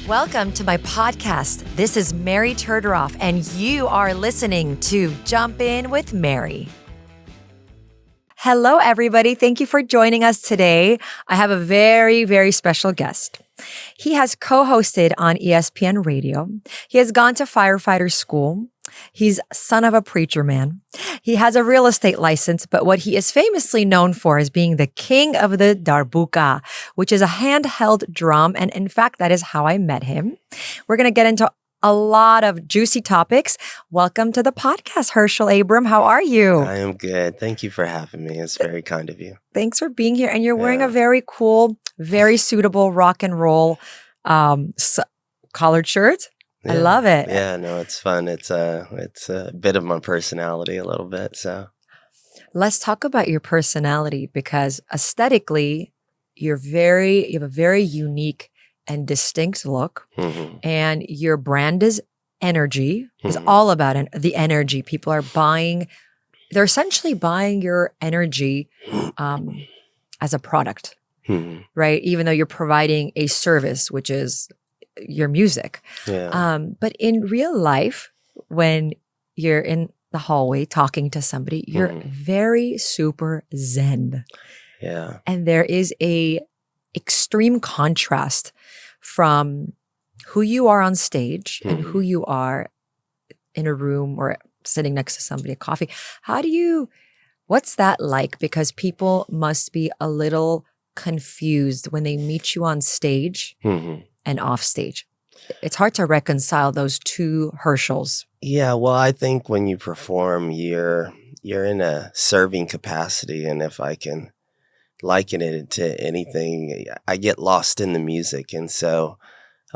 Welcome to my podcast. This is Mary Turderoff, and you are listening to Jump In with Mary. Hello, everybody. Thank you for joining us today. I have a very, very special guest. He has co-hosted on ESPN Radio. He has gone to firefighter school. He's son of a preacher man. He has a real estate license, but what he is famously known for is being the king of the Darbuka, which is a handheld drum. And in fact, that is how I met him. We're going to get into a lot of juicy topics. Welcome to the podcast, Hershel Abram. How are you? I am good. Thank you for having me. It's very kind of you. Thanks for being here. And you're wearing a very cool, very suitable rock and roll collared shirt. Yeah. I love it. Yeah, no, it's fun. It's a bit of my personality a little bit. So let's talk about your personality, because aesthetically, you have a very unique and distinct look. mm-hmm. And your brand is energy. It's all about the energy. People are they're essentially buying your energy as a product, right? Even though you're providing a service, which is your music. Yeah. But in real life, when you're in the hallway talking to somebody, you're very super zen. Yeah. And there is a extreme contrast from who you are on stage and who you are in a room or sitting next to somebody at coffee. What's that like? Because people must be a little confused when they meet you on stage and off stage. It's hard to reconcile those two Hershels. Yeah, well, I think when you perform, you're in a serving capacity, and if I can liken it to anything, I get lost in the music, and so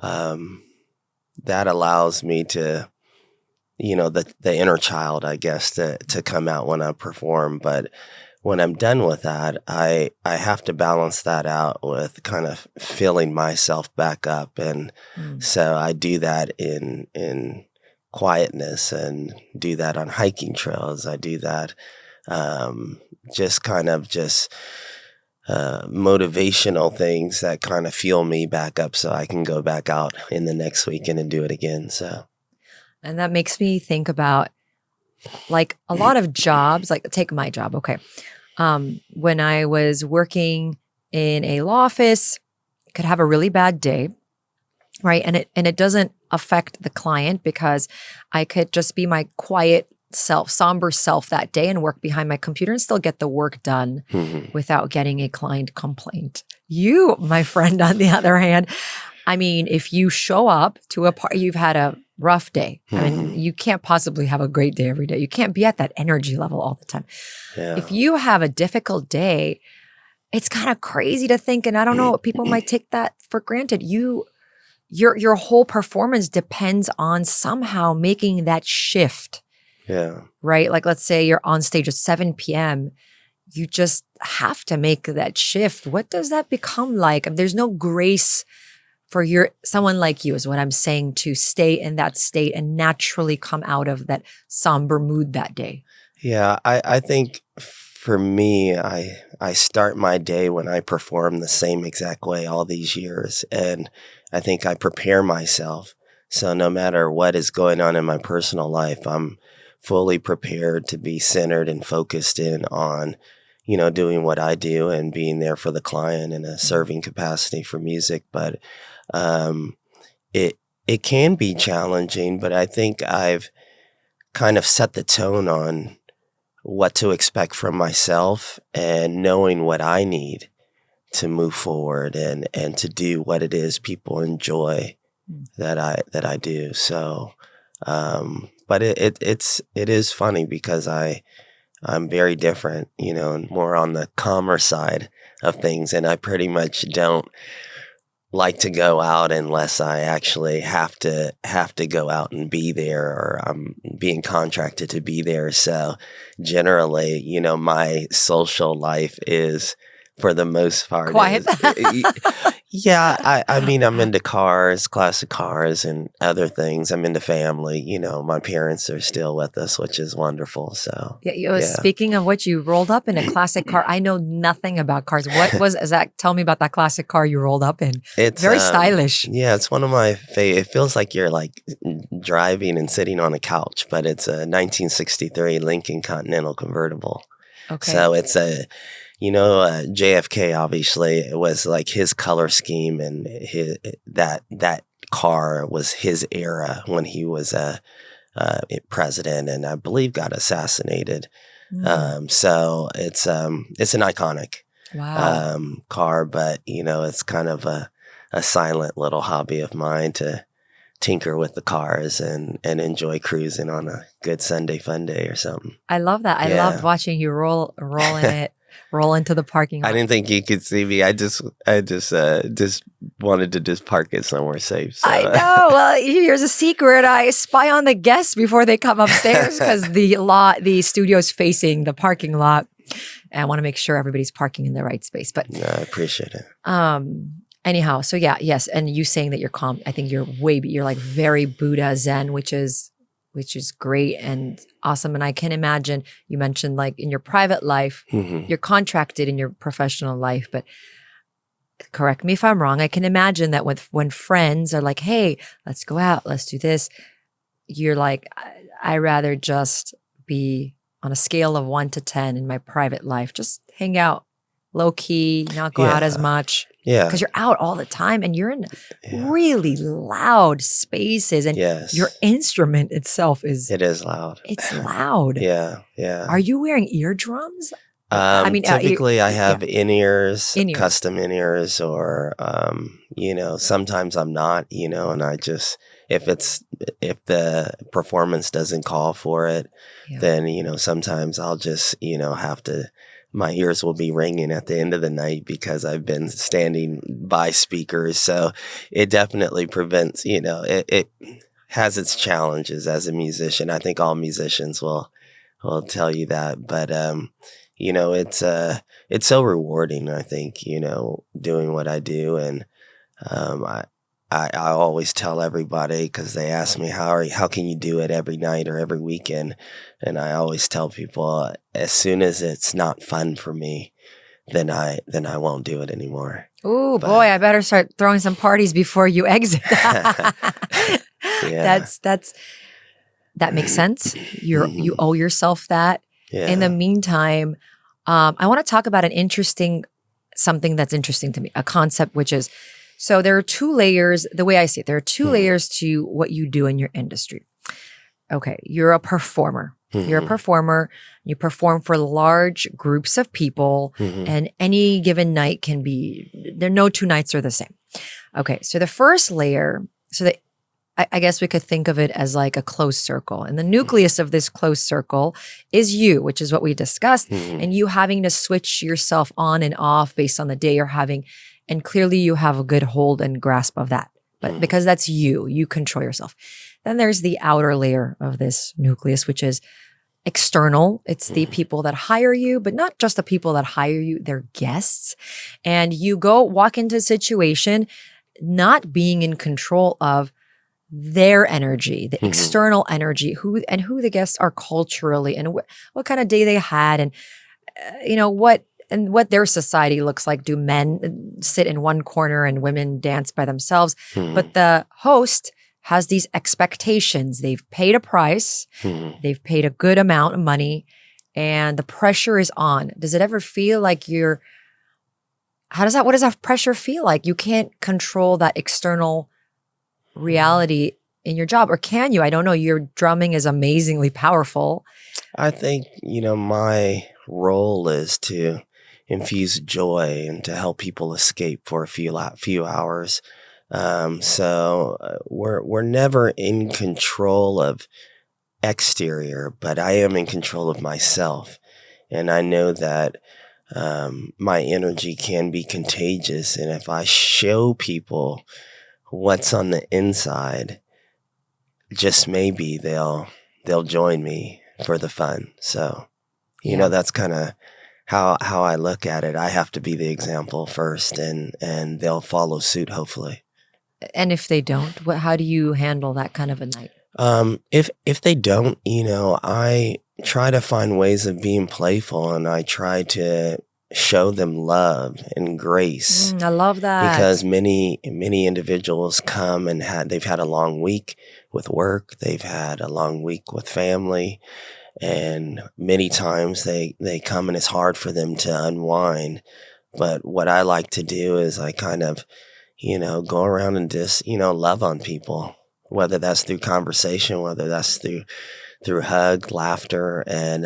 that allows me to, the inner child, I guess, to come out when I perform. But when I'm done with that, I have to balance that out with kind of filling myself back up, and so I do that in quietness, and do that on hiking trails. I do that just motivational things that kind of fuel me back up, so I can go back out in the next weekend and do it again. So, and that makes me think about like a lot of jobs. Like take my job, okay. When I was working in a law office, I could have a really bad day, right? And it doesn't affect the client, because I could just be my quiet self, somber self that day and work behind my computer and still get the work done without getting a client complaint. You, my friend, on the other hand, I mean, if you show up to a party, you've had a rough day. I mean, you can't possibly have a great day every day. You can't be at that energy level all the time. Yeah. If you have a difficult day, it's kind of crazy to think, and I don't know, people might take that for granted. Your whole performance depends on somehow making that shift. Yeah. Right? Like, let's say you're on stage at 7 p.m. You just have to make that shift. What does that become like? There's no grace for someone like you, is what I'm saying, to stay in that state and naturally come out of that somber mood that day. Yeah, I think for me, I start my day when I perform the same exact way all these years. And I think I prepare myself. So no matter what is going on in my personal life, I'm fully prepared to be centered and focused in on, doing what I do and being there for the client in a serving capacity for music. But it can be challenging, but I think I've kind of set the tone on what to expect from myself, and knowing what I need to move forward and to do what it is people enjoy that I do. So, but it is funny, because I'm very different, and more on the calmer side of things, and I pretty much don't like to go out unless I actually have to go out and be there, or I'm being contracted to be there. So generally, my social life is, for the most part, quiet. Yeah, I mean, I'm into cars, classic cars, and other things. I'm into family. My parents are still with us, which is wonderful. So, Yeah, yeah. speaking of which, you rolled up in a classic car. I know nothing about cars. What was that? Tell me about that classic car you rolled up in. It's Very stylish. Yeah, it's one of my favorite. It feels like you're like driving and sitting on a couch, but it's a 1963 Lincoln Continental convertible. Okay. So it's JFK, obviously, it was like his color scheme, and that car was his era when he was a president, and I believe got assassinated. So it's an iconic car, but it's kind of a silent little hobby of mine to tinker with the cars and enjoy cruising on a good Sunday fun day or something. I love that. I loved watching you roll in it, roll into the parking lot. I didn't think you could see me. I just wanted to just park it somewhere safe. So. I know. Well, here's a secret. I spy on the guests before they come upstairs because the studio's facing the parking lot. And I want to make sure everybody's parking in the right space. But no, I appreciate it. Anyhow, so yes, and you saying that you're calm. I think you're like very Buddha Zen, which is great and awesome. And I can imagine you mentioned like in your private life, you're contracted in your professional life, but correct me if I'm wrong. I can imagine that when friends are like, "Hey, let's go out, let's do this," you're like, "I rather just be on a scale of 1 to 10 in my private life, just hang out low key, not go out as much." Yeah. Because you're out all the time and you're in really loud spaces, and your instrument itself it is loud. It's loud. Yeah. Are you wearing eardrums? Typically I have in-ears, custom in-ears, or, sometimes I'm not, and I just, if the performance doesn't call for it, then, sometimes I'll just, have to, my ears will be ringing at the end of the night because I've been standing by speakers. So it definitely prevents, it has its challenges as a musician. I think all musicians will tell you that, but, it's so rewarding, I think, doing what I do. And, I always tell everybody, because they ask me, how can you do it every night or every weekend? And I always tell people, as soon as it's not fun for me, then I won't do it anymore. Ooh, boy, I better start throwing some parties before you exit. That makes sense. You owe yourself that. Yeah. In the meantime, I want to talk about something that's interesting to me, a concept, which is, so there are two layers, the way I see it, there are two layers to what you do in your industry. Okay, you're a performer. You're a performer. You perform for large groups of people, and any given night no 2 nights are the same. Okay, so the first layer, I guess we could think of it as like a closed circle. And the nucleus of this closed circle is you, which is what we discussed, and you having to switch yourself on and off based on the day you're having. And clearly you have a good hold and grasp of that. But because that's you control yourself. Then there's the outer layer of this nucleus, which is external. It's the people that hire you, but not just the people that hire you, they're guests. And you walk into a situation not being in control of their energy, the external energy, who the guests are culturally, and what kind of day they had, and what their society looks like. Do men sit in one corner and women dance by themselves? But the host has these expectations. They've paid a price. They've paid a good amount of money, and the pressure is on. Does it ever feel like what does that pressure feel like? You can't control that external reality in your job, or can you? I don't know. Your drumming is amazingly powerful. I think, my role is to infuse joy and to help people escape for a few hours. So we're never in control of exterior, but I am in control of myself. And I know that my energy can be contagious. And if I show people what's on the inside, just maybe they'll join me for the fun. So, that's kind of how I look at it. I have to be the example first, and they'll follow suit, hopefully. And if they don't, how do you handle that kind of a night? If they don't, I try to find ways of being playful, and I try to show them love and grace. I love that. Because many individuals come and they've had a long week with work, they've had a long week with family, and many times they come and it's hard for them to unwind. But what I like to do is I kind of, go around and just, love on people, whether that's through conversation, whether that's through hug, laughter, and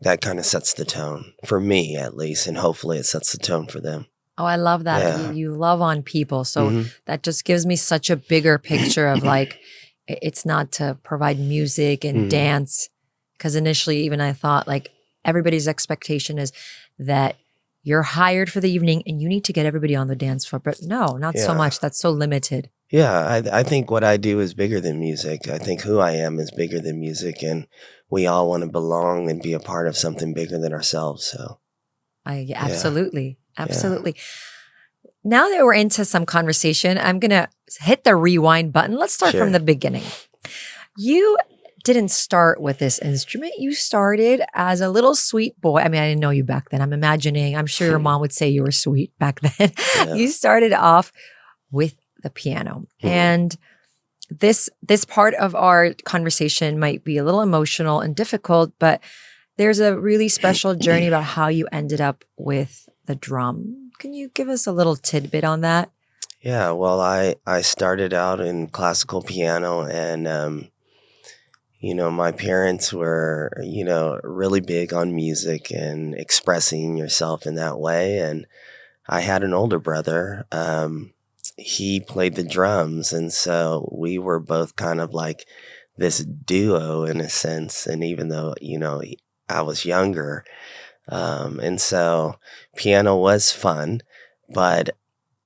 that kind of sets the tone for me, at least, and hopefully it sets the tone for them. Oh, I love that. Yeah. You love on people. So that just gives me such a bigger picture of like, it's not to provide music and dance. Because initially, even I thought like everybody's expectation is that you're hired for the evening and you need to get everybody on the dance floor. But no, not so much. That's so limited. Yeah, I think what I do is bigger than music. I think who I am is bigger than music, and we all want to belong and be a part of something bigger than ourselves. So, Absolutely. Now that we're into some conversation, I'm going to hit the rewind button. Let's start from the beginning. You didn't start with this instrument. You started as a little sweet boy. I mean, I didn't know you back then. I'm sure your mom would say you were sweet back then. Yeah. You started off with the piano. And this part of our conversation might be a little emotional and difficult, but there's a really special journey about how you ended up with the drum. Can you give us a little tidbit on that? Yeah, well, I started out in classical piano, and my parents were, really big on music and expressing yourself in that way. And I had an older brother. He played the drums, and so we were both kind of like this duo in a sense. And even though, I was younger, and so piano was fun, but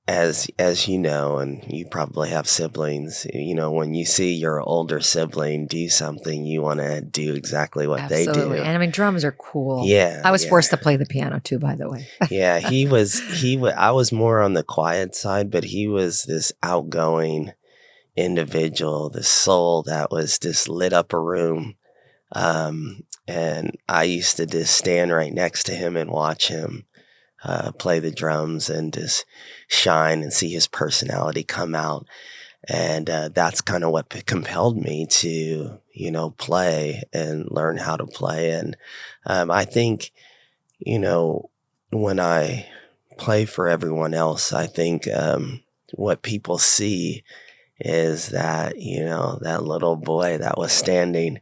as you know, and you probably have siblings, when you see your older sibling do something, you want to do exactly what they do. And I mean, drums are cool. Yeah. I was forced to play the piano too, by the way. Yeah, I was more on the quiet side, but he was this outgoing individual, this soul that was just lit up a room. And I used to just stand right next to him and watch him play the drums and just shine and see his personality come out. And that's kind of what compelled me to, play and learn how to play. And I think, when I play for everyone else, I think what people see is that, that little boy that was standing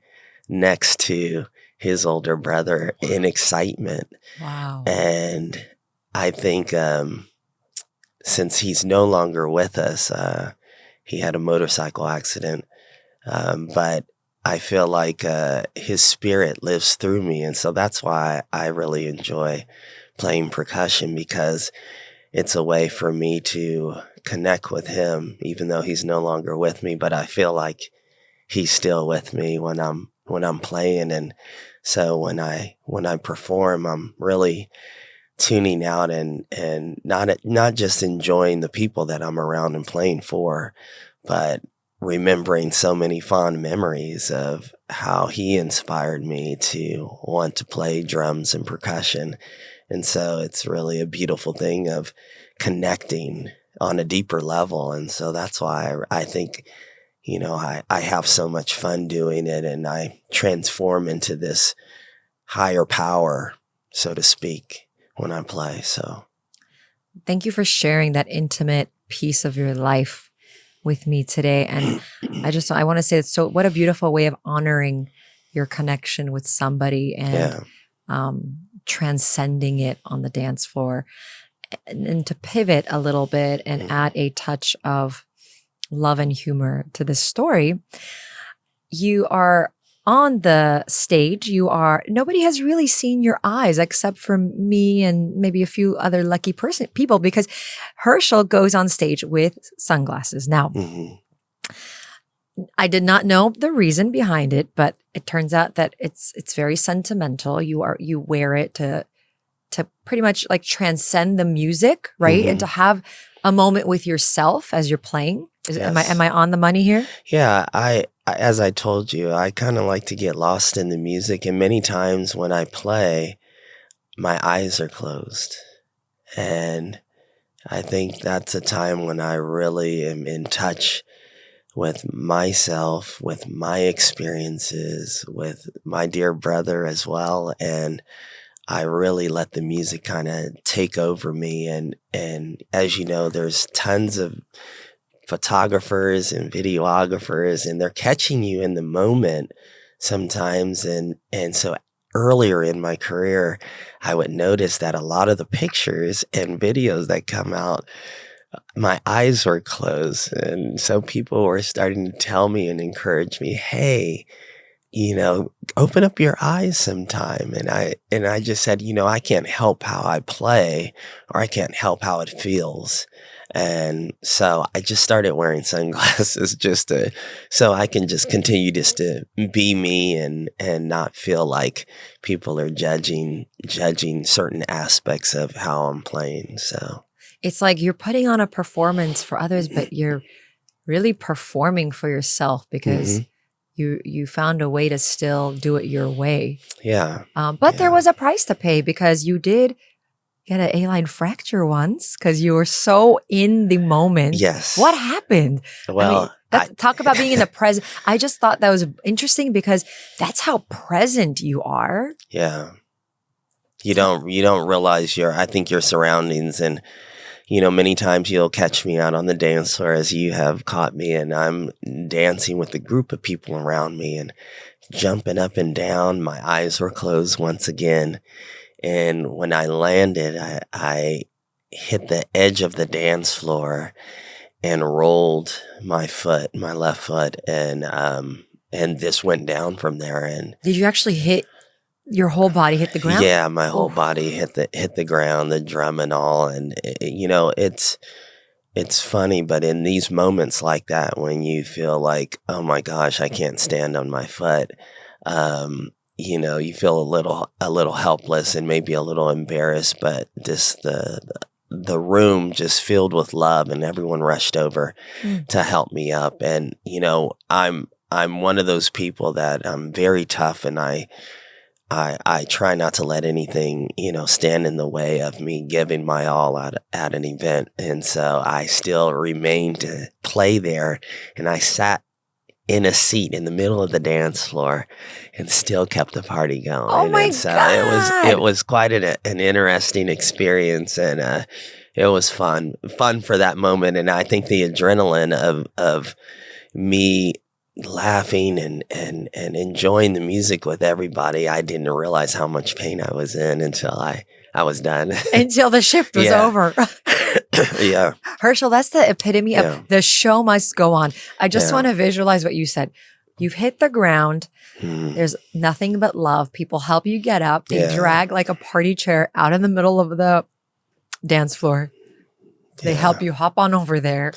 next to his older brother in excitement. Wow. And I think since he's no longer with us, he had a motorcycle accident, but I feel like his spirit lives through me. And so that's why I really enjoy playing percussion, because it's a way for me to connect with him, even though he's no longer with me. But I feel like he's still with me when I'm playing. And so when I perform, I'm really tuning out and not just enjoying the people that I'm around and playing for, but remembering so many fond memories of how he inspired me to want to play drums and percussion. And so it's really a beautiful thing of connecting on a deeper level. And so that's why I think, I have so much fun doing it, and I transform into this higher power, so to speak, when I play. So thank you for sharing that intimate piece of your life with me today. And I want to say it's what a beautiful way of honoring your connection with somebody and transcending it on the dance floor. And to pivot a little bit and add a touch of love and humor to this story, you are on the stage. Nobody has really seen your eyes except for me and maybe a few other lucky people, because Hershel goes on stage with sunglasses. Now, I did not know the reason behind it, but it turns out that it's very sentimental. You wear it to to pretty much like transcend the music, right? And to have a moment with yourself as you're playing. Am I on the money here? Yeah, I as I told you, I kind of like to get lost in the music, and many times when I play, my eyes are closed. And I think that's a time when I really am in touch with myself, with my experiences, with my dear brother as well. And I really let the music kind of take over me. And as you know, there's tons of photographers and videographers, and they're catching you in the moment sometimes. And so earlier in my career, I would notice that a lot of the pictures and videos that come out, my eyes were closed. And so people were starting to tell me and encourage me, hey, open up your eyes sometime. And I just said, I can't help how I play, or I can't help how it feels. And so I just started wearing sunglasses so I can just continue just to be me and not feel like people are judging certain aspects of how I'm playing. So it's like you're putting on a performance for others, but you're really performing for yourself because you found a way to still do it your way. Yeah. But there was a price to pay because you did get an A-line fracture once because you were so in the moment. Yes. What happened? Well, talk about being in the present. I just thought that was interesting because that's how present you are. Yeah. You don't realize I think your surroundings, and many times you'll catch me out on the dance floor, as you have caught me, and I'm dancing with a group of people around me and jumping up and down. My eyes were closed once again. And when I landed, I hit the edge of the dance floor and rolled my left foot, and this went down from there. And did you actually hit your whole body hit the ground? Yeah, my whole body hit the ground, the drum and all. And it's funny, but in these moments like that, when you feel like, oh my gosh, I can't stand on my foot, you feel a little helpless and maybe a little embarrassed, but just the room just filled with love, and everyone rushed over to help me up. And I'm one of those people that I'm very tough, and I try not to let anything, stand in the way of me giving my all at an event. And so I still remained to play there, and I sat in a seat in the middle of the dance floor and still kept the party going. Oh my and so God. it was quite an interesting experience, and it was fun for that moment. And I think the adrenaline of me laughing and enjoying the music with everybody, I didn't realize how much pain I was in until I was done. Until the shift was over. Yeah. Hershel, that's the epitome of the show must go on. I just want to visualize what you said. You've hit the ground. There's nothing but love. People help you get up. They drag like a party chair out in the middle of the dance floor. They help you hop on over there.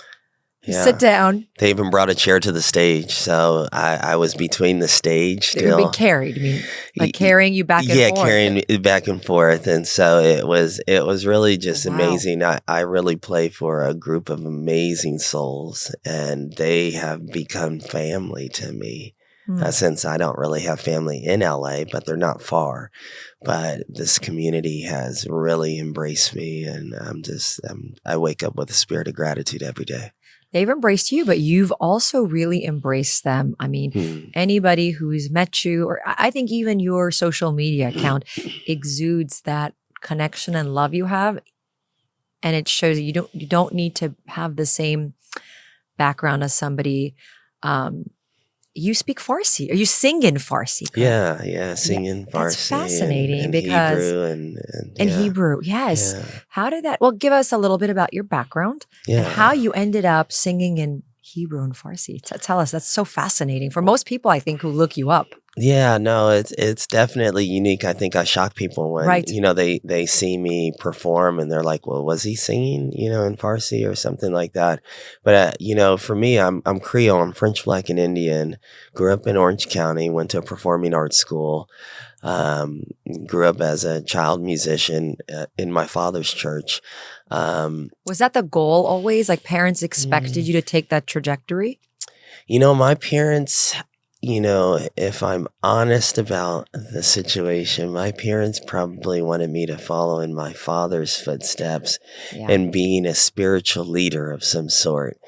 You sit down. They even brought a chair to the stage. So I was between the stage still. You're being carried. I mean, like carrying you back and forth. Yeah, carrying me back and forth. And so it was really just amazing. I really play for a group of amazing souls, and they have become family to me. Since I don't really have family in LA, but they're not far. But this community has really embraced me, and I wake up with a spirit of gratitude every day. They've embraced you, but you've also really embraced them. I mean, anybody who's met you, or I think even your social media account exudes that connection and love you have. And it shows that you don't need to have the same background as somebody. You speak Farsi, or you sing in Farsi. Correct? Yeah, sing in Farsi. That's fascinating because Hebrew and Hebrew, yes. Yeah. How did that? Well, give us a little bit about your background and how you ended up singing in Hebrew and Farsi. Tell us. That's so fascinating for most people, I think, who look you up. Yeah, no, it's definitely unique. I think I shock people when they see me perform and they're like, "Well, was he singing, in Farsi or something like that?" But for me, I'm Creole. I'm French, Black, and Indian. Grew up in Orange County. Went to a performing arts school. Grew up as a child musician in my father's church. Was that the goal always? Like parents expected you to take that trajectory? My parents, if I'm honest about the situation, my parents probably wanted me to follow in my father's footsteps and being a spiritual leader of some sort.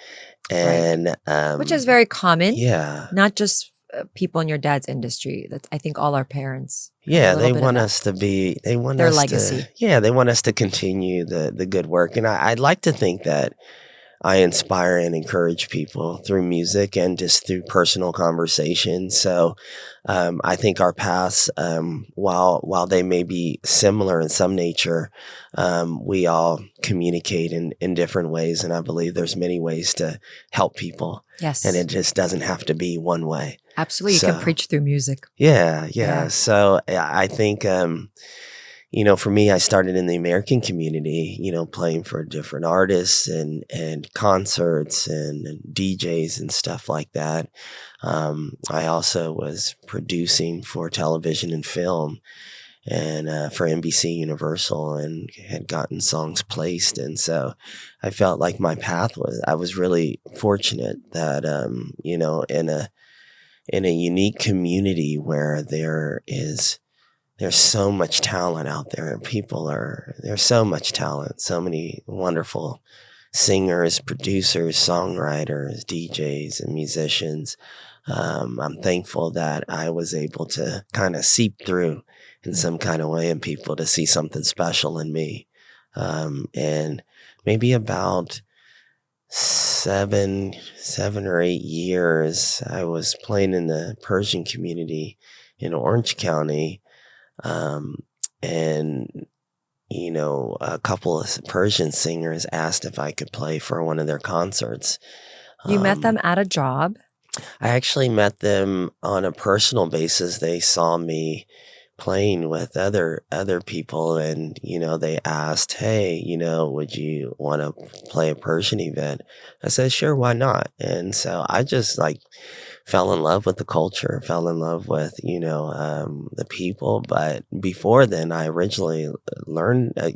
And which is very common. Yeah. Not just people in your dad's industry. That's, I think all our parents. Yeah, they want us to be, they want their us legacy. They want us to continue the good work. And I'd like to think that I inspire and encourage people through music and just through personal conversation. So I think our paths, while they may be similar in some nature, we all communicate in different ways. And I believe there's many ways to help people. Yes. And it just doesn't have to be one way. Absolutely. You can preach through music. Yeah. So I think, for me, I started in the American community, playing for different artists and concerts and DJs and stuff like that. I also was producing for television and film and for NBC Universal and had gotten songs placed. And so I felt like my path I was really fortunate that, in a unique community where there's so much talent out there and there's so much talent, so many wonderful singers, producers, songwriters, DJs, and musicians. I'm thankful that I was able to kind of seep through in some kind of way in people to see something special in me. And maybe about 7 or 8 years, I was playing in the Persian community in Orange County. And a couple of Persian singers asked if I could play for one of their concerts. You met them at a job? I actually met them on a personal basis. They saw me playing with other people and, they asked, hey, would you want to play a Persian event? I said, sure, why not? And so I just fell in love with the culture, fell in love with, the people. But before then, I originally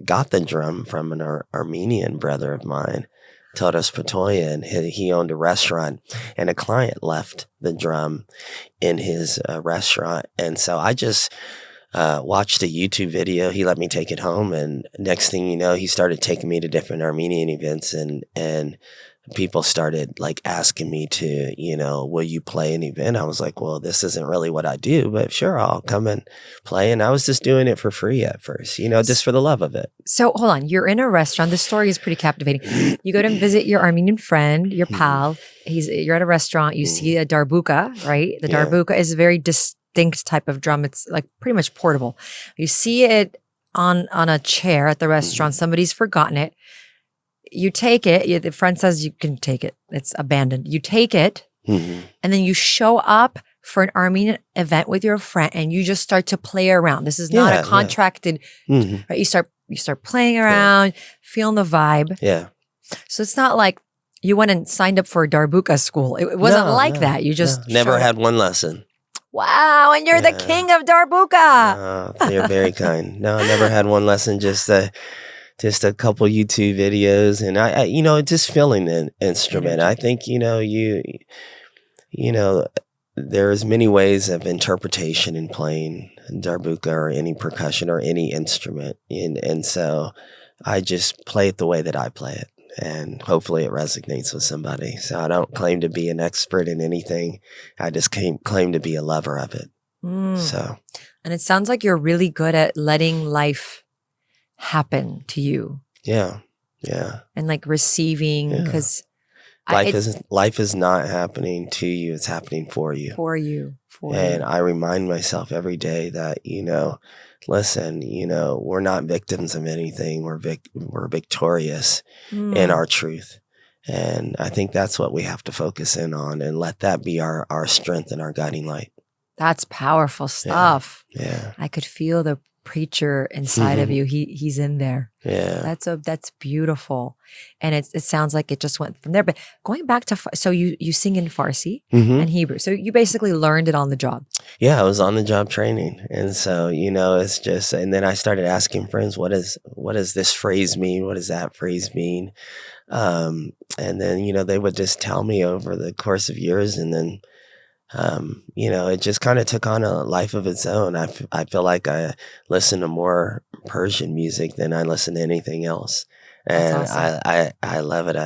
got the drum from an Armenian brother of mine, Todos Patoya, and he owned a restaurant, and a client left the drum in his restaurant. And so I just watched a YouTube video. He let me take it home, and next thing you know, he started taking me to different Armenian events, and people started asking me to, will you play an event? I was like, well, this isn't really what I do, but sure, I'll come and play. And I was just doing it for free at first, just for the love of it. So hold on, you're in a restaurant. This story is pretty captivating. You go to visit your Armenian friend, your pal. You're at a restaurant. You see a darbuka, right? The darbuka is a very distinct type of drum. It's pretty much portable. You see it on a chair at the restaurant. Somebody's forgotten it. You take it. The friend says you can take it. It's abandoned. You take it, and then you show up for an Armenian event with your friend, and you just start to play around. This is not a contracted. Right? You start playing around, feeling the vibe. Yeah. So it's not like you went and signed up for a darbuka school. It wasn't that. You just never had one lesson. Wow, and you're the king of darbuka. You're very kind. No, I never had one lesson. Just a couple YouTube videos, and I just feeling an instrument. I think, there's many ways of interpretation in playing darbuka or any percussion or any instrument. And so I just play it the way that I play it, and hopefully it resonates with somebody. So I don't claim to be an expert in anything. I just claim to be a lover of it. So, and it sounds like you're really good at letting life happen to you. Yeah. And receiving, because life is not happening to you, it's happening for you. For you. And I remind myself every day that, listen, we're not victims of anything. We're victorious in our truth. And I think that's what we have to focus in on and let that be our strength and our guiding light. That's powerful stuff. Yeah. I could feel the preacher inside of you. He's in there. Yeah. That's beautiful. And it sounds like it just went from there. But going back to, so you sing in Farsi Hmm. and Hebrew. So you basically learned it on the job. Yeah, I was on the job training. And so, it's just, and then I started asking friends, what does this phrase mean? What does that phrase mean? And then, they would just tell me over the course of years. And then, it just kind of took on a life of its own. I feel like I listen to more Persian music than I listen to anything else. That's And awesome. I love it.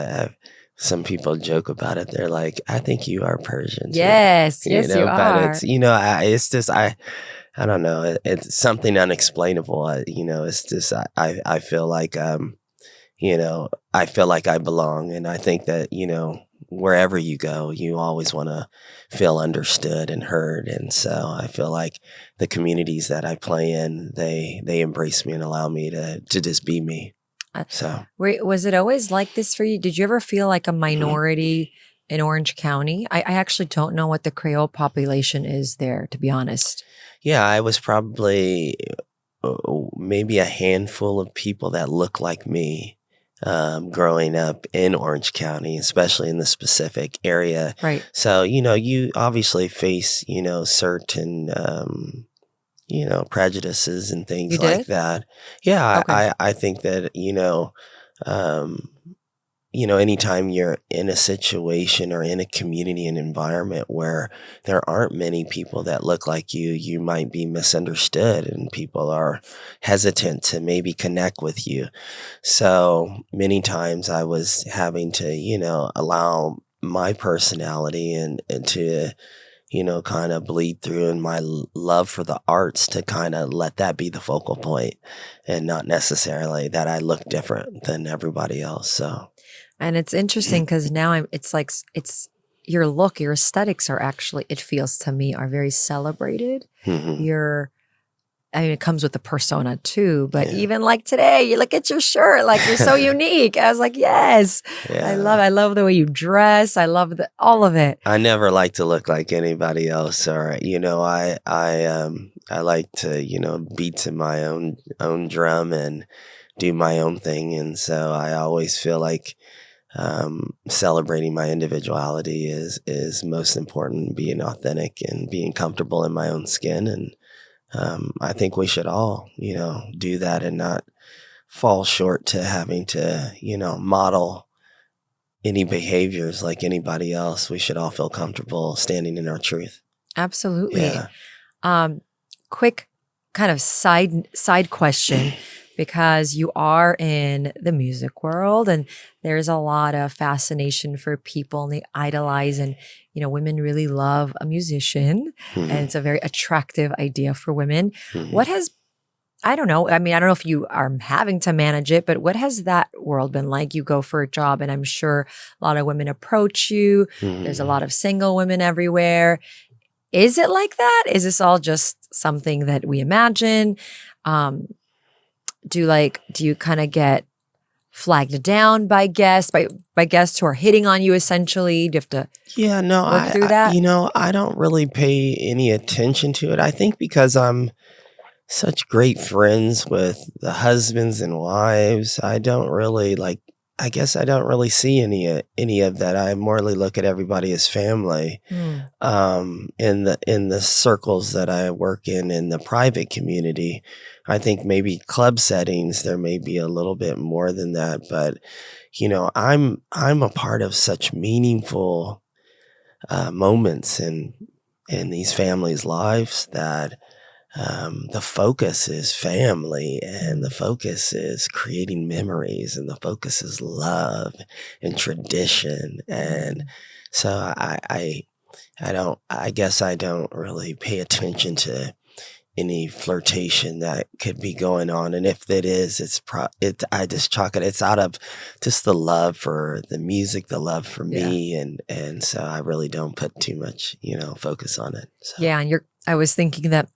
Some people joke about it. They're like, I think you are Persian too. Yes, yes, you But are. it's just, I don't know. It's something unexplainable. It's just, I feel like, I feel like I belong. And I think that, wherever you go, you always want to feel understood and heard. And so I feel like the communities that I play in, they embrace me and allow me to just be me. So Was it always like this for you? Did you ever feel like a minority in Orange County? I actually don't know what the Creole population is there, to be honest. yeah, I was probably maybe a handful of people that look like me. Growing up in Orange County, especially in the specific area. Right. So, you obviously face, certain, prejudices and things You like did? that. Yeah, Okay. I think that, um, anytime you're in a situation or in a community and environment where there aren't many people that look like you might be misunderstood and people are hesitant to maybe connect with you. So many times I was having to, allow my personality and to, kind of bleed through and my love for the arts to kind of let that be the focal point and not necessarily that I look different than everybody else. So. And it's interesting because now it's your look, your aesthetics are actually, it feels to me, are very celebrated. Mhm. It comes with the persona too, but Yeah. even like today, you look at your shirt, like you're so unique. I was like, yes, Yeah. I love the way you dress. I love all of it. I never like to look like anybody else, or I like to beat to my own drum and do my own thing, and so I always feel like celebrating my individuality is most important. Being authentic and being comfortable in my own skin, and I think we should all do that and not fall short to having to model any behaviors like anybody else. We should all feel comfortable standing in our truth. Absolutely. Yeah. Quick kind of side question, because you are in the music world and there's a lot of fascination for people and they idolize, and women really love a musician and it's a very attractive idea for women. What has, I don't know, I don't know if you are having to manage it, but what has that world been like? You go for a job and I'm sure a lot of women approach you. There's a lot of single women everywhere. Is it like that? Is this all just something that we imagine? Do you kind of get flagged down by guests who are hitting on you essentially? Do you have to work through that? I don't really pay any attention to it. I think because I'm such great friends with the husbands and wives, I don't really I guess I don't really see any of that. I morally look at everybody as family. In the circles that I work in the private community, I think maybe club settings there may be a little bit more than that, but I'm a part of such meaningful moments in these families' lives that the focus is family and the focus is creating memories and the focus is love and tradition. And so I guess I don't really pay attention to any flirtation that could be going on. And if it is, I just chalk it. It's out of just the love for the music, the love for me. And so I really don't put too much, focus on it. So. Yeah. And I was thinking that,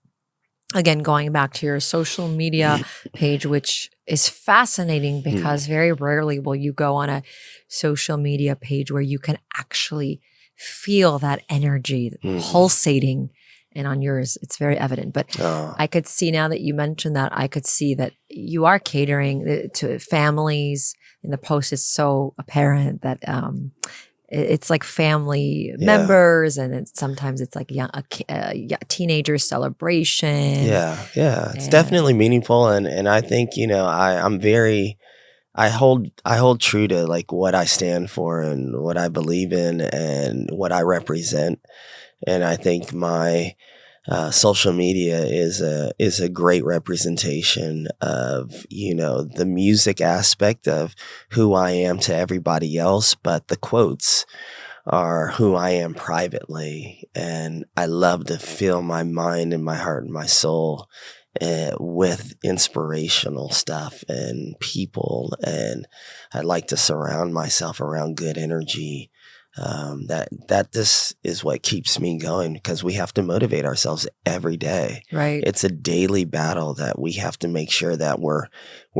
again, going back to your social media page, which is fascinating because very rarely will you go on a social media page where you can actually feel that energy pulsating and on yours, it's very evident. But Oh, I could see now that you mentioned that, I could see that you are catering to families. In the post, it's so apparent that it's like family yeah. members, and sometimes it's like teenager celebration. Yeah. It's And definitely meaningful, and I think I'm very I hold true to like what I stand for and what I believe in and what I represent, and I think my social media is a great representation of the music aspect of who I am to everybody else, but the quotes are who I am privately. And I love to fill my mind and my heart and my soul with inspirational stuff and people. And I like to surround myself around good energy. That this is what keeps me going, because we have to motivate ourselves every day. right. It's a daily battle that we have to make sure that we're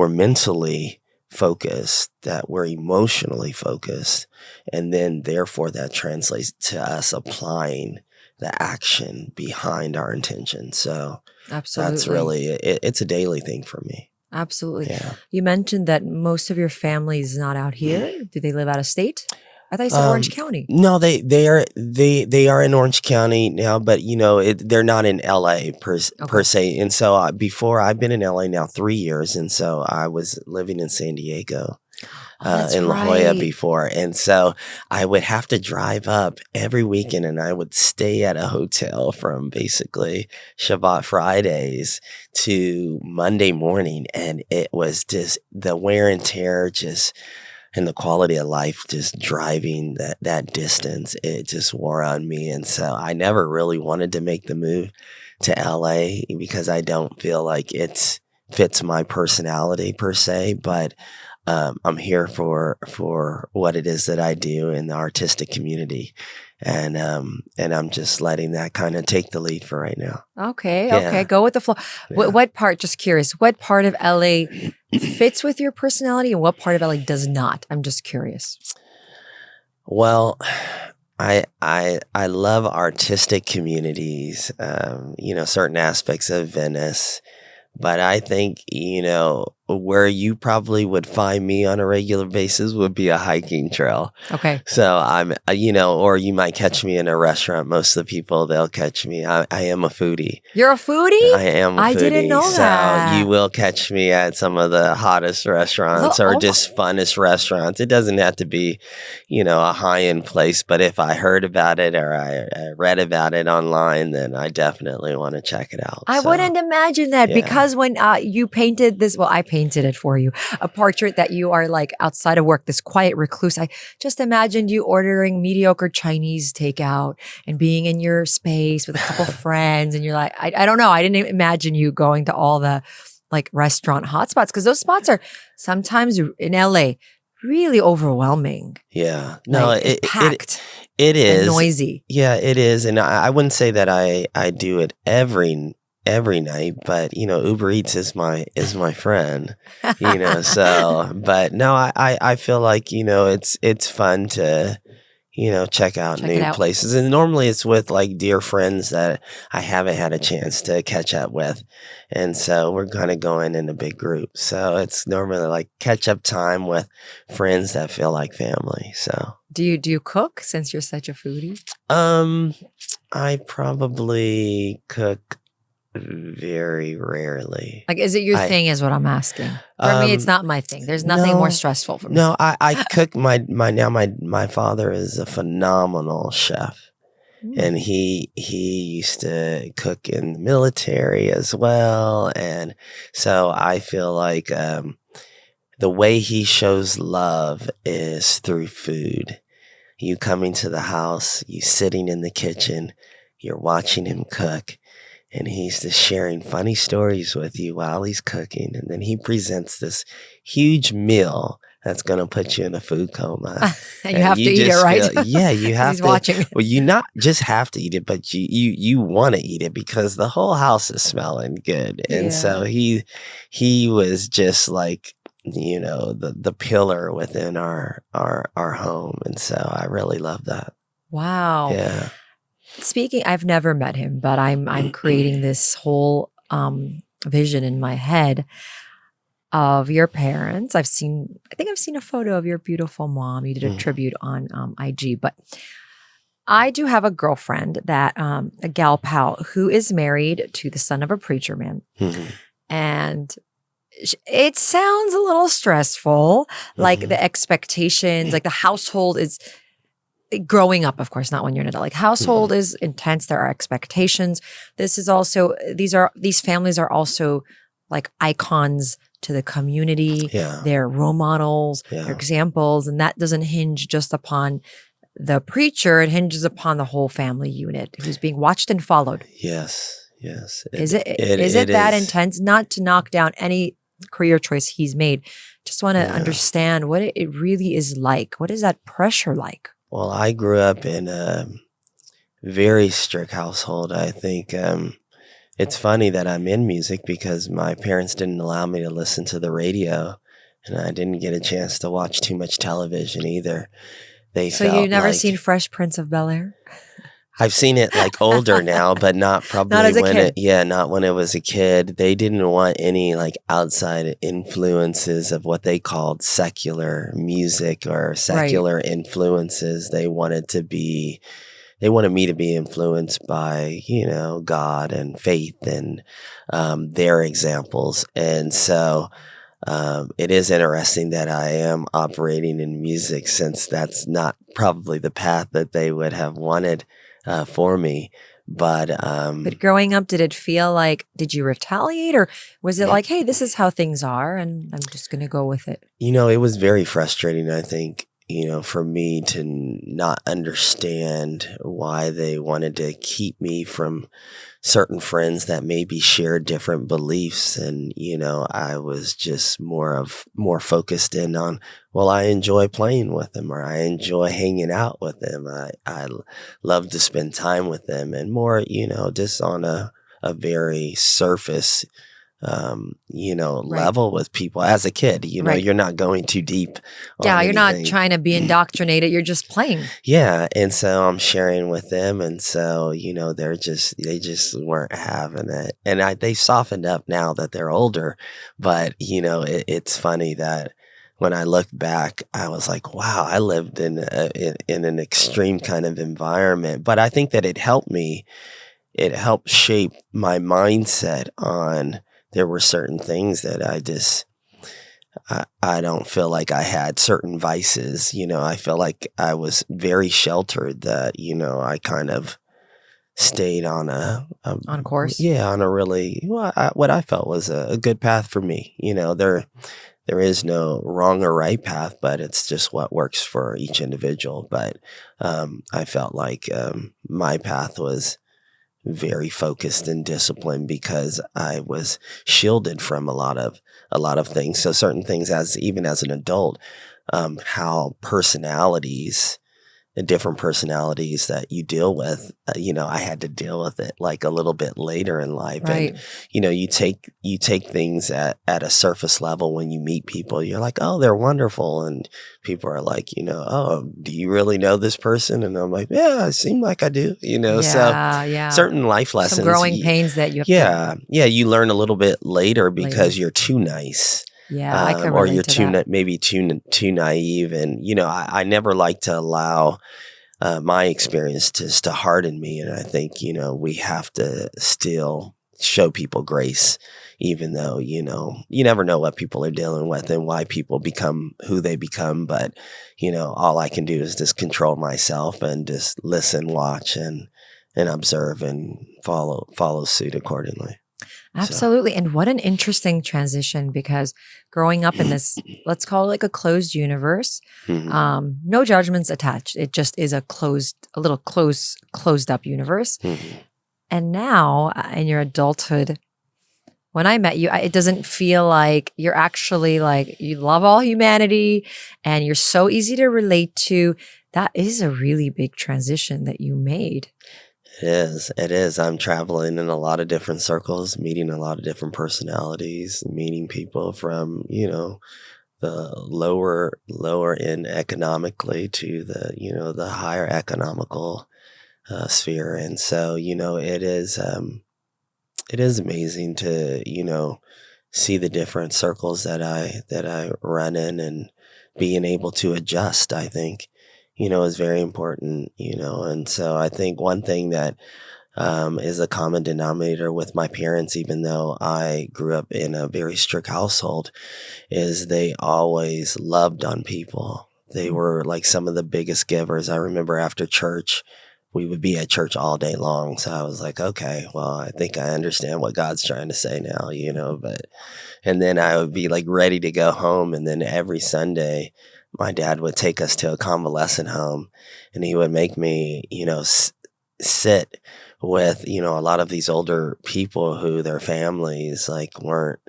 mentally focused, that we're emotionally focused, and then therefore that translates to us applying the action behind our intention. So Absolutely. that's really it's a daily thing for me. Absolutely. Yeah. You mentioned that most of your family is not out here. Do they live out of state? I thought you said Orange County. No, they are in Orange County now, but they're not in LA per Okay. se. And so before, I've been in LA now 3 years, and so I was living in San Diego. Oh, that's In La Jolla right. before. And so I would have to drive up every weekend, and I would stay at a hotel from basically Shabbat Fridays to Monday morning. And it was just the wear and tear, and the quality of life, just driving that distance. It just wore on me. And so I never really wanted to make the move to LA, because I don't feel like it fits my personality per se, but I'm here for what it is that I do in the artistic community, and I'm just letting that kind of take the lead for right now. Okay. Yeah. Go with the flow. Yeah. What part, just curious, what part of LA fits with your personality and what part of LA does not? I'm just curious. Well, I love artistic communities, certain aspects of Venice, but I think, where you probably would find me on a regular basis would be a hiking trail. Okay. So I'm, or you might catch me in a restaurant. Most of the people, they'll catch me. I am a foodie. You're a foodie? I am a foodie. I didn't know that. So you will catch me at some of the hottest restaurants or just funnest restaurants. It doesn't have to be, a high-end place, but if I heard about it or I read about it online, then I definitely want to check it out. I wouldn't imagine that, yeah. because when you painted this, well, I painted it for you, a portrait that you are like outside of work, this quiet recluse. I just imagined you ordering mediocre Chinese takeout and being in your space with a couple friends, and you're like, I don't know. I didn't imagine you going to all the like restaurant hotspots, because those spots are sometimes in LA really overwhelming. Yeah. No, like, it's packed. It is. And noisy. Yeah, it is. And I wouldn't say that I do it every night, but Uber Eats is my friend. So but no, I feel like, it's fun to check out new places. And normally it's with like dear friends that I haven't had a chance to catch up with. And so we're kind of going in a big group. So it's normally like catch up time with friends that feel like family. So do you cook, since you're such a foodie? I probably cook very rarely. Like, is it your thing is what I'm asking. For me, it's not my thing. There's nothing more stressful for me. No, I cook my father is a phenomenal chef. And he used to cook in the military as well. And so I feel like the way he shows love is through food. You coming to the house, you sitting in the kitchen, you're watching him cook, and he's just sharing funny stories with you while he's cooking. And then he presents this huge meal that's going to put you in a food coma. And you have to eat it, right? Yeah, you have he's to. Watching. Well, you not just have to eat it, but you want to eat it because the whole house is smelling good. And so he was just like, the pillar within our home. And so I really love that. Wow. Yeah. speaking, I've never met him, but I'm creating this whole vision in my head of your parents. I think I've seen a photo of your beautiful mom. You did a tribute on IG, but I do have a girlfriend that a gal pal who is married to the son of a preacher man, and it sounds a little stressful, like the expectations, like the household is growing up, of course, not when you're an adult. Like household is intense. There are expectations. This is also, these families are also like icons to the community. Yeah. They're role models, Yeah. they're examples. And that doesn't hinge just upon the preacher. It hinges upon the whole family unit who's being watched and followed. Yes. Yes. Is it that is. intense? Not to knock down any career choice he's made. Just want to understand what it really is like. What is that pressure like? Well, I grew up in a very strict household. I think it's funny that I'm in music because my parents didn't allow me to listen to the radio, and I didn't get a chance to watch too much television either. So you've never seen Fresh Prince of Bel-Air? I've seen it like older now, but not probably not as a kid. Not when it was a kid. They didn't want any like outside influences of what they called secular music or secular influences. They wanted me to be influenced by, God and faith and their examples. And so it is interesting that I am operating in music, since that's not probably the path that they would have wanted for me. But growing up, did it feel like, did you retaliate, or was it like, hey, this is how things are and I'm just going to go with it? It was very frustrating, I think, for me to not understand why they wanted to keep me from certain friends that maybe shared different beliefs. And, I was just more focused in on, well, I enjoy playing with them, or I enjoy hanging out with them. I love to spend time with them, and more, just on a very surface level with people. As a kid, you're not going too deep. Yeah, you're not trying to be indoctrinated. You're just playing. Yeah, and so I'm sharing with them, and so they just weren't having it, and they softened up now that they're older. But it's funny that when I look back, I was like, wow, I lived in an extreme kind of environment. But I think that it helped me. It helped shape my mindset on. There were certain things that I don't feel like I had certain vices. I feel like I was very sheltered, that, I kind of stayed on on course. Yeah, on a really, what I felt was a good path for me. There is no wrong or right path, but it's just what works for each individual. But I felt like my path was very focused and disciplined because I was shielded from a lot of things. So certain things, even as an adult, how the different personalities that you deal with, I had to deal with it like a little bit later in life. Right. And, you take things at a surface level. When you meet people, you're like, oh, they're wonderful. And people are like, oh, do you really know this person? And I'm like, yeah, it seemed like I do, so certain life lessons. Some growing pains that you have Yeah, you learn a little bit later because you're too nice. Yeah, I can or relate you're to maybe too naive, and I never like to allow my experience to harden me, and I think we have to still show people grace, even though you never know what people are dealing with and why people become who they become. But all I can do is just control myself and just listen, watch, and observe and follow suit accordingly. Absolutely. So. And what an interesting transition, because growing up in this, let's call it like a closed universe, no judgments attached. It just is a little closed up universe. And now in your adulthood, when I met you, it doesn't feel like you're actually like, you love all humanity and you're so easy to relate to. That is a really big transition that you made. It is. I'm traveling in a lot of different circles, meeting a lot of different personalities, meeting people from, the lower end economically to the, the higher economical sphere. And so, it is amazing to, see the different circles that I run in, and being able to adjust, I think, is very important, and so I think one thing that is a common denominator with my parents, even though I grew up in a very strict household, is they always loved on people. They were like some of the biggest givers. I remember after church, we would be at church all day long. So I was like, okay, well, I think I understand what God's trying to say now, and then I would be like ready to go home. And then every Sunday, my dad would take us to a convalescent home, and he would make me, sit with, a lot of these older people who their families like weren't,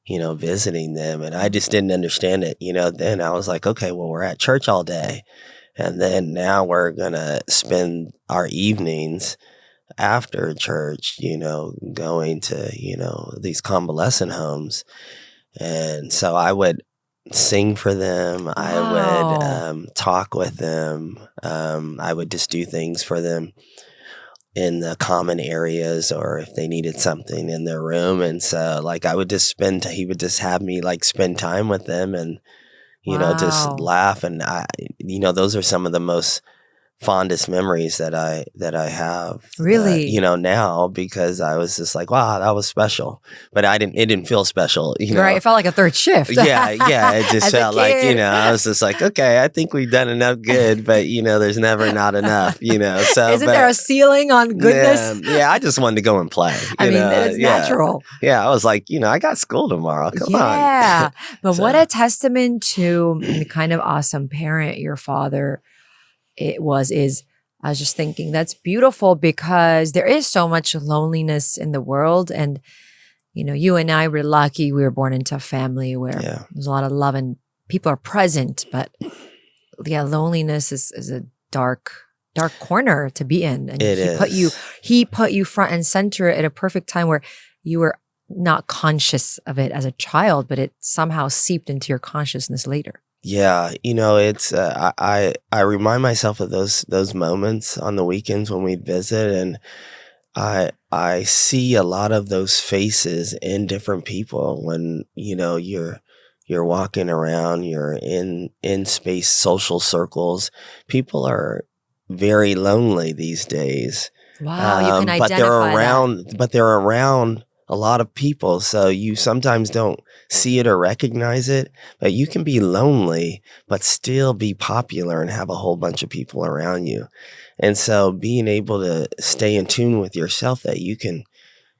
visiting them. And I just didn't understand it. Then I was like, okay, well, we're at church all day. And then now we're going to spend our evenings after church, going to, these convalescent homes. And so I would sing for them. I would talk with them. I would just do things for them in the common areas, or if they needed something in their room. And so like I would just he would just have me like spend time with them, and just laugh. And those are some of the most fondest memories that I have. Really? Now, because I was just like, wow, that was special. But it didn't feel special, Right. It felt like a third shift. Yeah. It just felt like, I was just like, okay, I think we've done enough good, but there's never not enough, so. Isn't there a ceiling on goodness? Yeah, I just wanted to go and play. It's natural. Yeah, I was like, I got school tomorrow. Come on. Yeah. But what a testament to the kind of awesome parent your father I was just thinking that's beautiful, because there is so much loneliness in the world. And, you and I were lucky. We were born into a family where there's a lot of love and people are present. But yeah, loneliness is a dark corner to be in. And he put you front and center at a perfect time where you were not conscious of it as a child, but it somehow seeped into your consciousness later. Yeah, it's I remind myself of those moments on the weekends when we visit, and I see a lot of those faces in different people when you're walking around, you're in space social circles. People are very lonely these days. Wow, you can identify but they're around a lot of people, so you sometimes don't see it or recognize it, but you can be lonely but still be popular and have a whole bunch of people around you. And so being able to stay in tune with yourself, that you can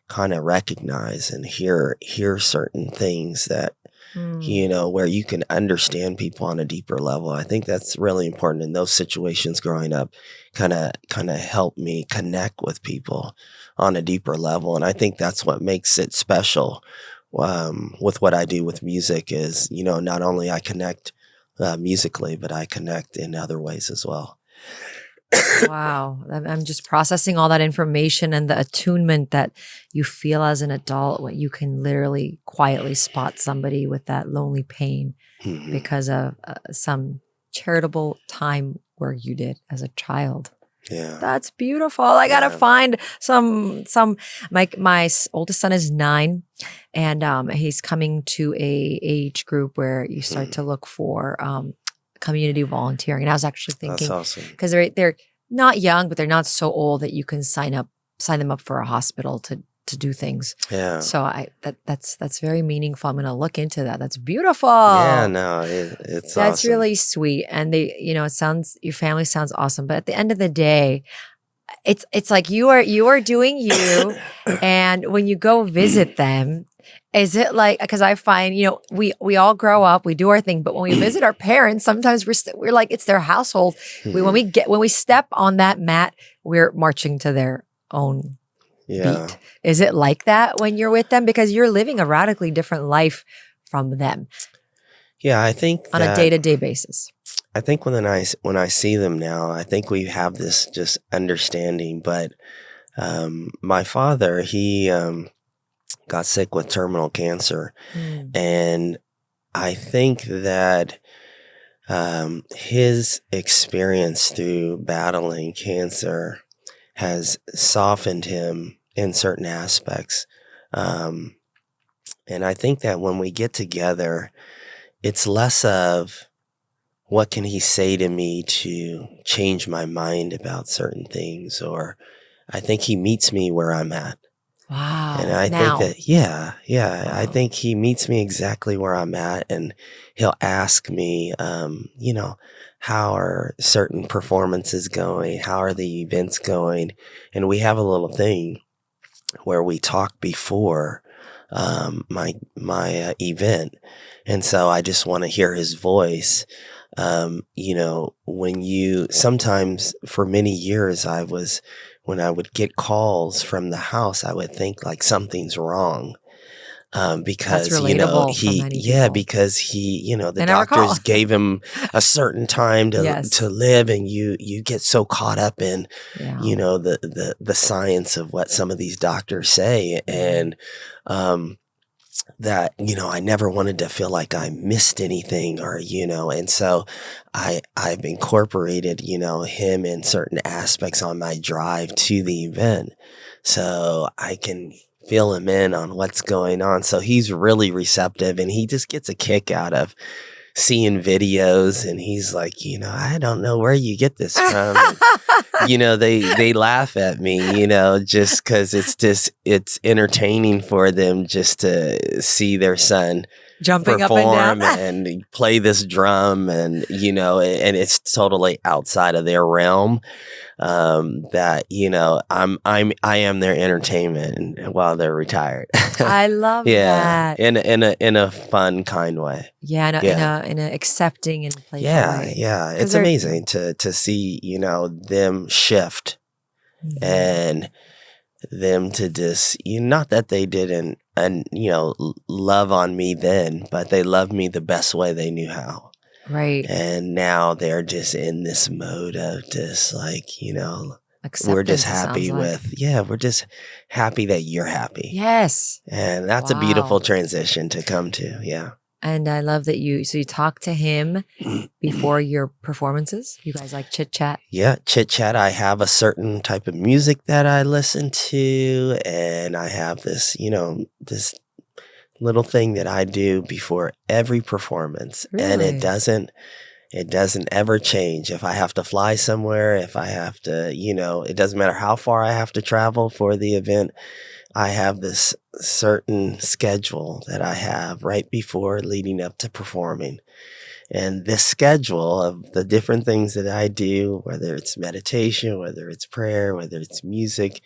kind of recognize and hear certain things that where you can understand people on a deeper level. I think that's really important. In those situations growing up, kind of helped me connect with people on a deeper level. And I think that's what makes it special with what I do with music is, not only I connect musically, but I connect in other ways as well. Wow. I'm just processing all that information and the attunement that you feel as an adult when you can literally quietly spot somebody with that lonely pain because of some charitable time work you did as a child. Yeah. That's beautiful. I got to find some, my oldest son is 9 and he's coming to a age group where you start to look for community volunteering. And I was actually thinking, that's awesome, because they're not young, but they're not so old that you can sign them up for a hospital to do things. Yeah. So that's very meaningful. I'm going to look into that. That's beautiful. Yeah, no, it's that's awesome. really sweet. And your family sounds awesome. But at the end of the day, it's like you are doing you. And when you go visit them, is it like, because I find, we all grow up, we do our thing, but when we visit our parents, sometimes we're like, it's their household. When we step on that mat, we're marching to their own beat. Is it like that when you're with them? Because you're living a radically different life from them. Yeah, I think on a day-to-day basis. I think when I see them now, I think we have this just understanding. But my father, he got sick with terminal cancer, and I think that his experience through battling cancer has softened him in certain aspects. And I think that when we get together, it's less of what can he say to me to change my mind about certain things, or I think he meets me where I'm at. Wow. And I think that, I think he meets me exactly where I'm at, and he'll ask me, how are certain performances going? How are the events going? And we have a little thing where we talk before my event. And so I just want to hear his voice. Sometimes for many years when I would get calls from the house, I would think like something's wrong. Because, That's relatable for many people. because he, the And I recall. doctors gave him a certain time Yes. to live, and you get so caught up in, Yeah. the science of what some of these doctors say. And, that, I never wanted to feel like I missed anything, or, and so I've incorporated, him in certain aspects on my drive to the event, so I can fill him in on what's going on. So he's really receptive, and he just gets a kick out of seeing videos, and he's like, I don't know where you get this from. And, they laugh at me, just because it's entertaining for them just to see their son jumping perform up and down and play this drum, and and it's totally outside of their realm. That I am their entertainment while they're retired. I love that. in a fun, kind way. Yeah, in a accepting and playful way. Yeah, it's amazing to see them shift, and them to just not that they didn't love on me then, but they loved me the best way they knew how. Right. And now they're just in this mode of just like, Acceptance, we're just happy we're just happy that you're happy. Yes. And that's a beautiful transition to come to. Yeah. And I love that you talk to him before your performances. You guys like chit chat? Yeah, chit chat. I have a certain type of music that I listen to, and I have this, this little thing that I do before every performance. Really? And it doesn't ever change. If I have to fly somewhere, if I have to, it doesn't matter how far I have to travel for the event, I have this certain schedule that I have right before leading up to performing. And this schedule of the different things that I do, whether it's meditation, whether it's prayer, whether it's music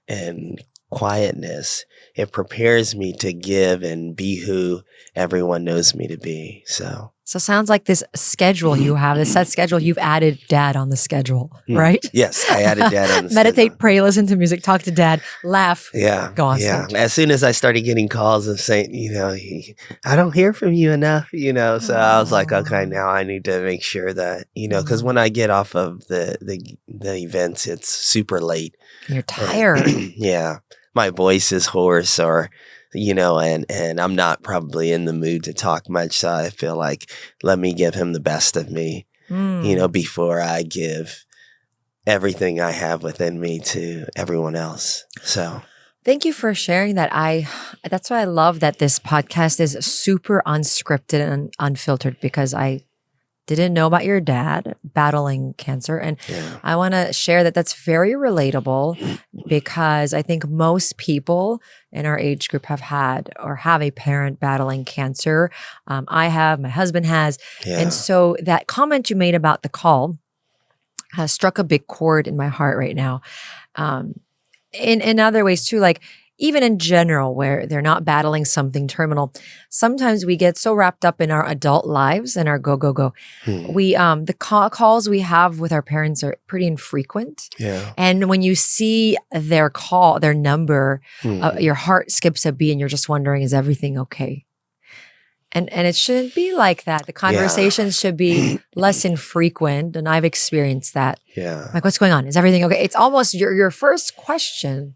and quietness, it prepares me to give and be who everyone knows me to be. So it sounds like this schedule you have, this set schedule, you've added dad on the schedule, right? Yes, I added dad on the Meditate, schedule. pray, listen to music, talk to dad, laugh, go on stage. As soon as I started getting calls and saying, I don't hear from you enough, so I was like, okay, now I need to make sure that, because when I get off of the events, it's super late. You're tired. Yeah. My voice is hoarse, or, and I'm not probably in the mood to talk much. So I feel like, let me give him the best of me, before I give everything I have within me to everyone else. So thank you for sharing that. That's why I love that this podcast is super unscripted and unfiltered, because I didn't know about your dad battling cancer. And I want to share that that's very relatable, because I think most people in our age group have had or have a parent battling cancer. I have, my husband has. And so that comment you made about the call has struck a big chord in my heart right now. In other ways too, like even in general, where they're not battling something terminal, sometimes we get so wrapped up in our adult lives and our go. We the calls we have with our parents are pretty infrequent. Yeah. And when you see their call, their number, your heart skips a beat, and you're just wondering, is everything okay? And it shouldn't be like that. The conversations should be less infrequent, and I've experienced that. Yeah. Like, what's going on? Is everything okay? It's almost your first question.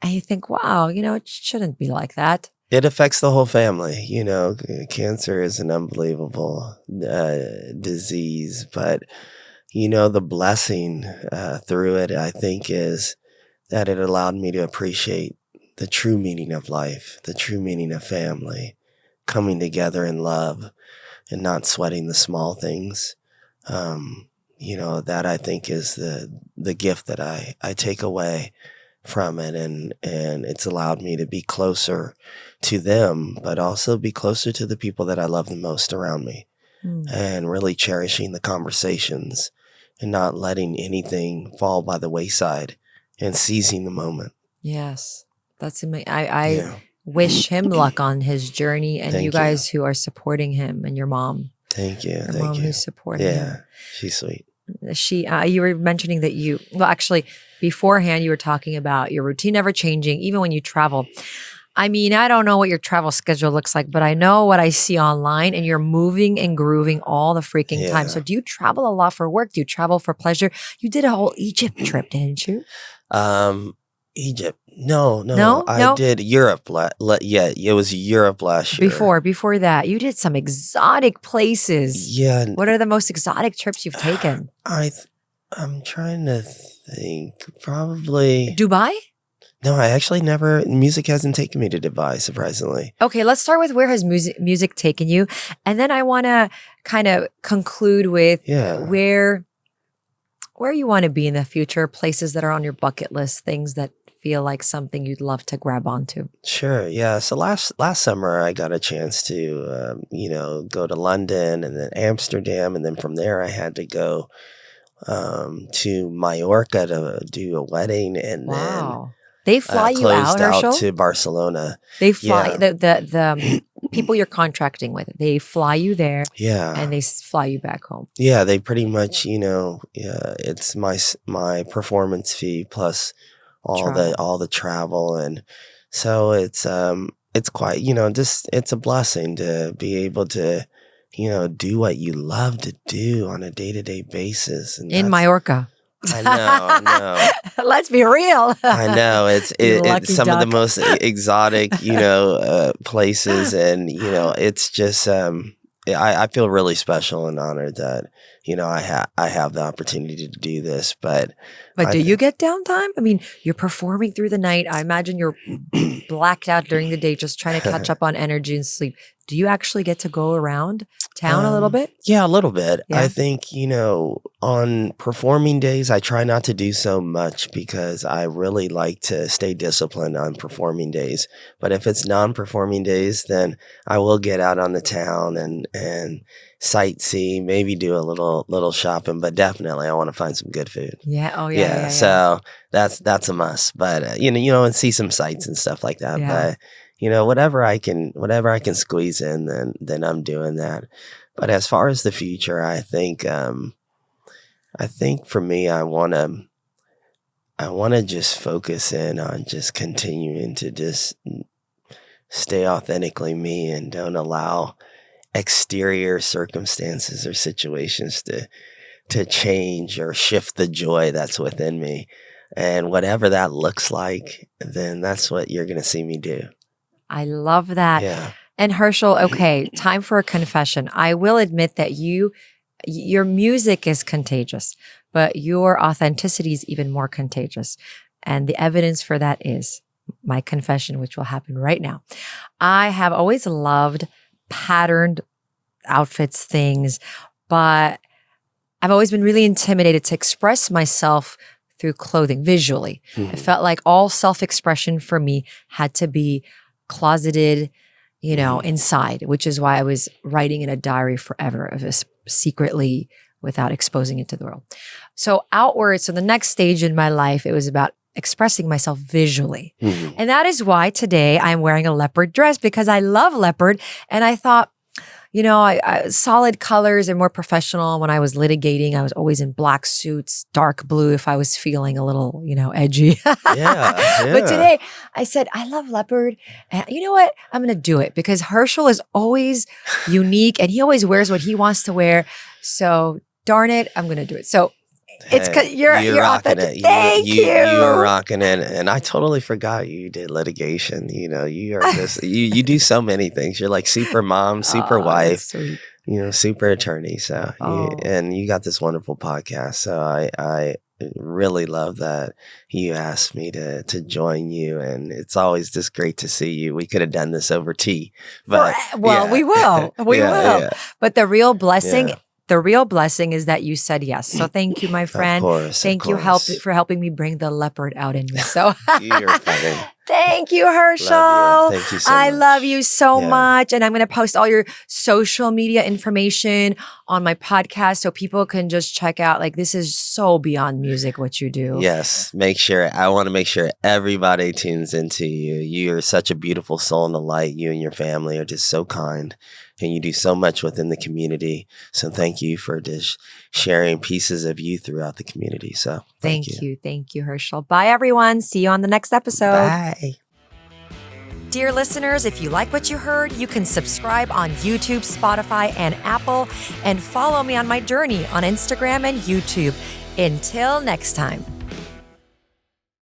And you think, wow, it shouldn't be like that. It affects the whole family. Cancer is an unbelievable disease, but the blessing through it, I think, is that it allowed me to appreciate the true meaning of life, the true meaning of family, coming together in love and not sweating the small things. That I think is the gift that I take away from it. And it's allowed me to be closer to them, but also be closer to the people that I love the most around me, and really cherishing the conversations and not letting anything fall by the wayside and seizing the moment. Yes. That's amazing. I wish him luck on his journey, and you guys who are supporting him, and your mom. Thank you. Your mom who's supporting him. She's sweet. You were mentioning that actually beforehand you were talking about your routine never changing, even when you travel. I mean, I don't know what your travel schedule looks like, but I know what I see online, and you're moving and grooving all the freaking time. So do you travel a lot for work? Do you travel for pleasure? You did a whole Egypt trip, didn't you? Egypt. No. I did Europe. It was Europe last year. Before that, you did some exotic places. Yeah. What are the most exotic trips you've taken? I'm trying to think. Probably Dubai? No, I actually never. Music hasn't taken me to Dubai, surprisingly. Okay, let's start with where has music taken you, and then I want to kind of conclude with where you want to be in the future, places that are on your bucket list, things that feel like something you'd love to grab onto. Sure. Yeah. So last summer I got a chance to, go to London and then Amsterdam. And then from there I had to go to Mallorca to do a wedding. And then they fly you out, Hershel? To Barcelona. They fly the people you're contracting with. They fly you there, and they fly you back home. Yeah, they pretty much, it's my performance fee plus all the travel, and so it's quite, it's a blessing to be able to, do what you love to do on a day-to-day basis. And in Mallorca. I know. Let's be real. I know it's some of the most exotic, places, and it's just I feel really special and honored that I have the opportunity to do this. But do you get downtime? I mean, you're performing through the night. I imagine you're blacked out during the day, just trying to catch up on energy and sleep. Do you actually get to go around town a little bit? Yeah, a little bit. Yeah. I think, on performing days, I try not to do so much because I really like to stay disciplined on performing days. But if it's non-performing days, then I will get out on the town and sightsee, maybe do a little shopping, but definitely I want to find some good food. Yeah. Oh yeah. So that's a must. But and see some sights and stuff like that. Yeah. But whatever I can squeeze in, then I'm doing that. But as far as the future, I think for me, I want to just focus in on just continuing to just stay authentically me and don't allow exterior circumstances or situations to change or shift the joy that's within me. And whatever that looks like, then that's what you're going to see me do. I love that. Yeah. And Hershel, okay, time for a confession. I will admit that your music is contagious, but your authenticity is even more contagious. And the evidence for that is my confession, which will happen right now. I have always loved patterned outfits, things, but I've always been really intimidated to express myself through clothing visually. Mm-hmm. It felt like all self-expression for me had to be closeted, inside, which is why I was writing in a diary forever of this secretly without exposing it to the world. So outward, so the next stage in my life, it was about expressing myself visually. Mm-hmm. And that is why today I'm wearing a leopard dress, because I love leopard. And I thought, solid colors are more professional. When I was litigating, I was always in black suits, dark blue if I was feeling a little, edgy. Yeah. But today I said, I love leopard. And you know what? I'm going to do it because Hershel is always unique and he always wears what he wants to wear. So darn it, I'm going to do it. So it's because you're rocking authentic. it. Thank you. You are rocking it, and I totally forgot you did litigation. You are just you do so many things. You're like super mom, super wife. super attorney. So, and you got this wonderful podcast. So I really love that you asked me to join you, and it's always just great to see you. We could have done this over tea, but we will. But the real blessing is that you said yes. So thank you, my friend. Of course. Thank you for helping me bring the leopard out in me. So you're funny. Thank you, Hershel. Love you. Thank you so much. I love you so much. And I'm going to post all your social media information on my podcast so people can just check out. Like, this is so beyond music what you do. Yes. I want to make sure everybody tunes into you. You're such a beautiful soul and a light. You and your family are just so kind. And you do so much within the community. So thank you for just sharing pieces of you throughout the community. So thank you. Thank you, Hershel. Bye, everyone. See you on the next episode. Bye. Dear listeners, if you like what you heard, you can subscribe on YouTube, Spotify, and Apple, and follow me on my journey on Instagram and YouTube. Until next time.